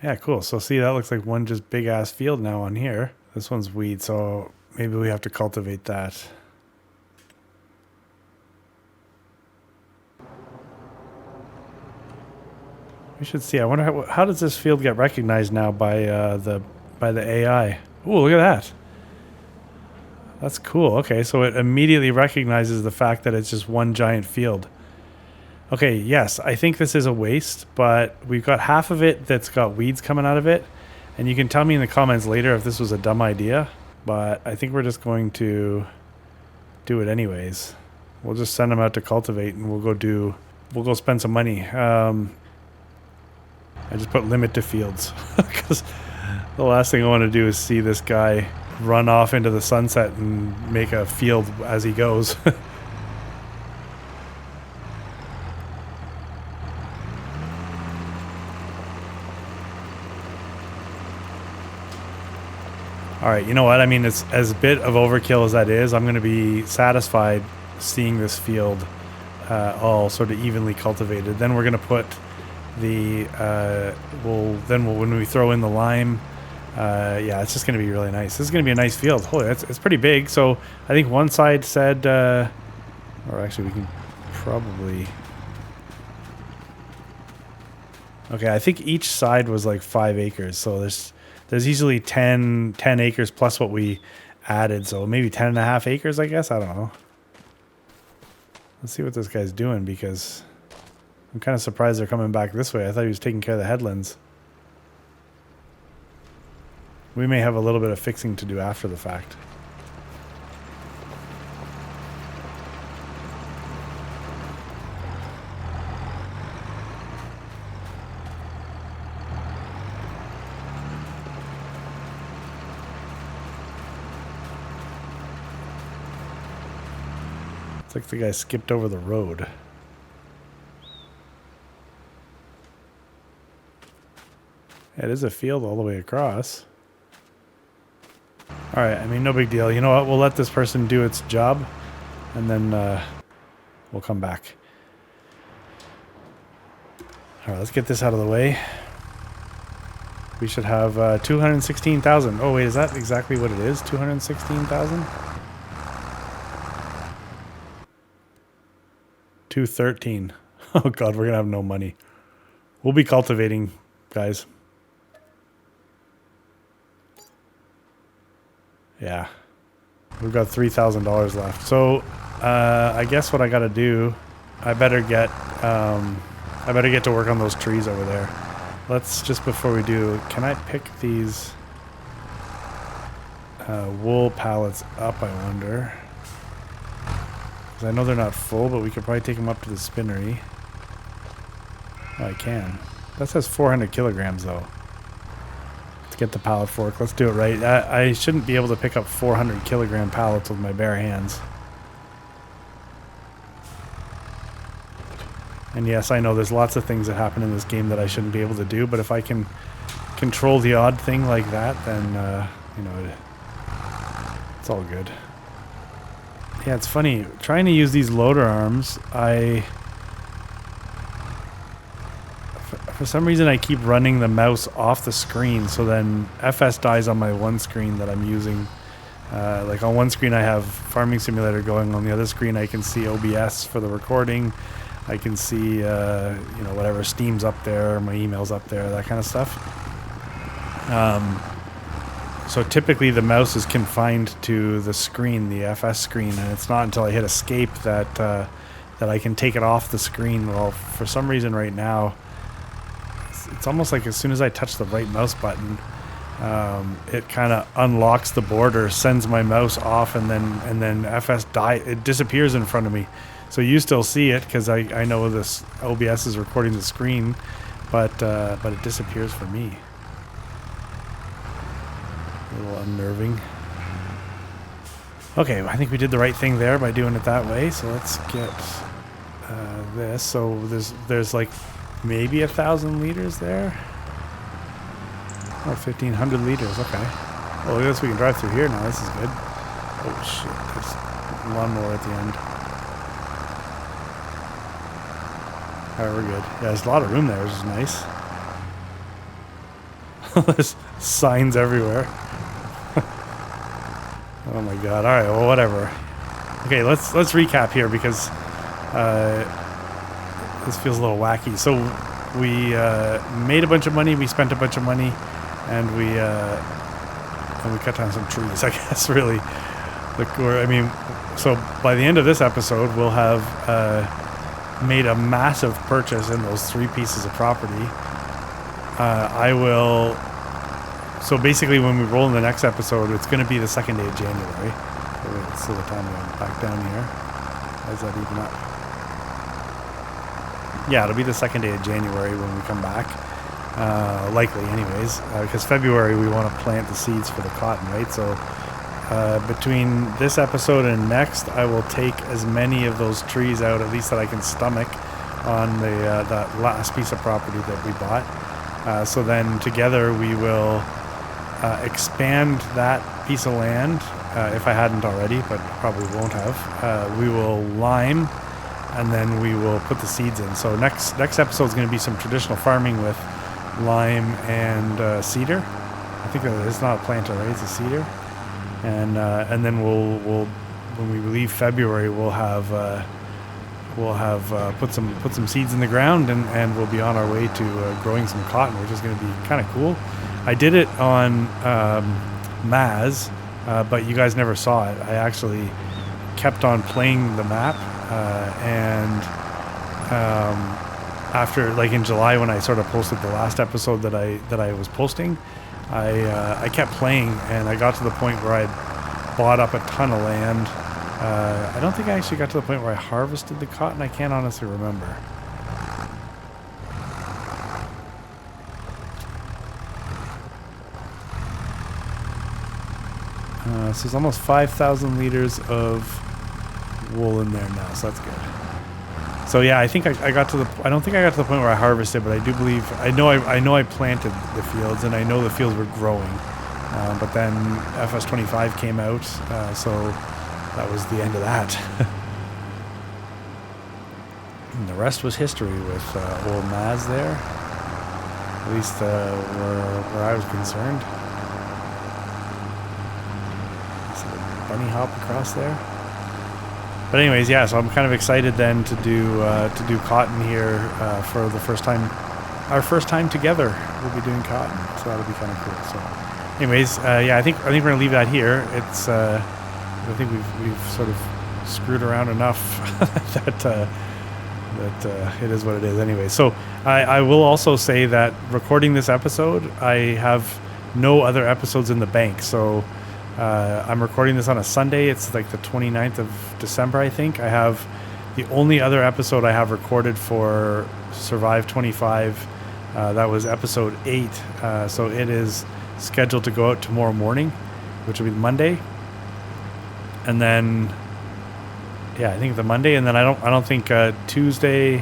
Yeah, cool. So see, that looks like one just big ass field now on here. This one's weed, so maybe we have to cultivate that. We should see. I wonder how does this field get recognized now by the AI? Ooh, look at that. That's cool. Okay, so it immediately recognizes the fact that it's just one giant field. Okay, yes, I think this is a waste, but we've got half of it that's got weeds coming out of it, And you can tell me in the comments later if this was a dumb idea, but I think we're just going to do it anyways. We'll just send them out to cultivate, and we'll go spend some money. I just put limit to fields because the last thing I want to do is see this guy run off into the sunset and make a field as he goes. All right, you know what? I mean, it's as bit of overkill as that is. I'm going to be satisfied seeing this field all sort of evenly cultivated. Then we're going to put the when we throw in the lime, yeah, it's just going to be really nice. This is going to be a nice field. Holy, it's pretty big. So I think one side said, or actually we can probably. Okay, I think each side was like 5 acres. So there's easily 10 acres plus what we added. So maybe 10 and a half acres, I guess. I don't know. Let's see what this guy's doing, because I'm kind of surprised they're coming back this way. I thought he was taking care of the headlands. We may have a little bit of fixing to do after the fact. It's like the guy skipped over the road. It is a field all the way across. All right, I mean, no big deal. You know what? We'll let this person do its job, and then we'll come back. All right, let's get this out of the way. We should have 216,000. Oh, wait, is that exactly what it is? 216,000? 213. Oh, God, we're going to have no money. We'll be cultivating, guys. Yeah, we've got $3,000 left. So I guess what I got to do, I better get to work on those trees over there. Let's just, before we do, can I pick these wool pallets up? I wonder, because I know they're not full, but we could probably take them up to the spinnery. Oh, I can. That says 400 kilograms though. Get the pallet fork. Let's do it right. I shouldn't be able to pick up 400 kilogram pallets with my bare hands. And yes, I know there's lots of things that happen in this game that I shouldn't be able to do, but if I can control the odd thing like that, then you know, it's all good. Yeah, it's funny trying to use these loader arms. For some reason, I keep running the mouse off the screen, so then FS dies on my one screen that I'm using. Like on one screen, I have Farming Simulator going. On the other screen, I can see OBS for the recording. I can see, you know, whatever Steam's up there, my email's up there, that kind of stuff. So typically, the mouse is confined to the screen, the FS screen, and it's not until I hit escape that that I can take it off the screen. Well, for some reason, right now, it's almost like as soon as I touch the right mouse button, it kind of unlocks the border, sends my mouse off, and then FS it disappears in front of me. So you still see it because I know this OBS is recording the screen, but it disappears for me. A little unnerving. Okay, I think we did the right thing there by doing it that way. So let's get this. So there's like maybe 1,000 liters there. Oh, 1,500 liters. Okay. Well, I guess we can drive through here now. This is good. Oh shit! There's a lawnmower at the end. All right, we're good. Yeah, there's a lot of room there, which is nice. There's signs everywhere. Oh my god. All right, well, whatever. Okay, let's recap here because this feels a little wacky. So we made a bunch of money, we spent a bunch of money, and we cut down some trees, I guess, really. So by the end of this episode, we'll have made a massive purchase in those 3 pieces of property. I will So basically, when we roll in the next episode, it's going to be the second day of January. So the time I'm back down here. Why is that even up? Yeah, it'll be the second day of January when we come back. Likely, anyways, because February we want to plant the seeds for the cotton, right? So between this episode and next, I will take as many of those trees out, at least that I can stomach, on the that last piece of property that we bought. So then together we will expand that piece of land, if I hadn't already, but probably won't have. We will lime, and then we will put the seeds in. So next episode is going to be some traditional farming with lime and cedar. I think that is not a planter, right? It's a cedar. And then we'll when we leave February, we'll have put some seeds in the ground, and we'll be on our way to growing some cotton, which is going to be kind of cool. I did it on Maz, but you guys never saw it. I actually kept on playing the map, and after, like in July when I sort of posted the last episode that I was posting, I kept playing, and I got to the point where I'd bought up a ton of land. I don't think I actually got to the point where I harvested the cotton. I can't honestly remember. So there's almost 5,000 liters of wool in there now, so that's good. So yeah, I think I got to the. I don't think I got to the point where I harvested, but I do believe I know I planted the fields, and I know the fields were growing. But then FS25 came out, so that was the end of that. And the rest was history with old Maz there. At least where I was concerned. Bunny hop across there. But anyways, yeah, so I'm kind of excited then to do cotton here for the first time. Our first time together, we'll be doing cotton, so that'll be kind of cool. So anyways, yeah, I think we're gonna leave that here. It's I think we've sort of screwed around enough that it is what it is anyway. So I will also say that recording this episode, I have no other episodes in the bank. So I'm recording this on a Sunday. It's like the 29th of December, I think. I have the only other episode I have recorded for Survive 25. That was episode 8. So it is scheduled to go out tomorrow morning, which will be Monday. And then, yeah, I think the Monday, and then I don't think Tuesday's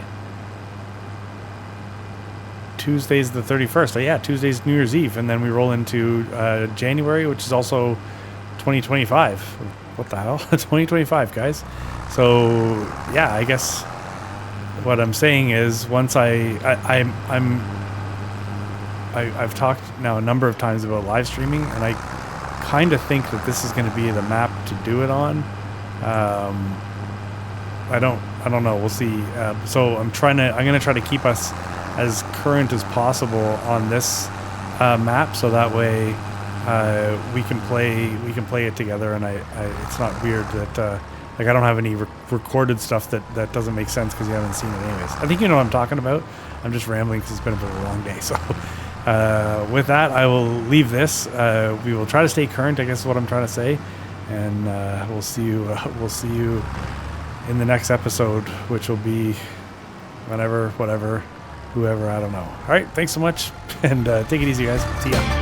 the 31st. So yeah, Tuesday's New Year's Eve, and then we roll into January, which is also 2025. What the hell? 2025, guys. So yeah, I guess what I'm saying is once I've talked now a number of times about live streaming, and I kind of think that this is going to be the map to do it on. I don't know. We'll see. So I'm going to try to keep us as current as possible on this map, so that way we can play it together, and it's not weird that like I don't have any recorded stuff that doesn't make sense because you haven't seen it anyways. I think you know what I'm talking about. I'm just rambling because it's been a bit of a long day. So with that, I will leave this. We will try to stay current, I guess is what I'm trying to say, and we'll see you in the next episode, which will be whenever, whatever, whoever, I don't know. All right, thanks so much, and take it easy, guys. See ya.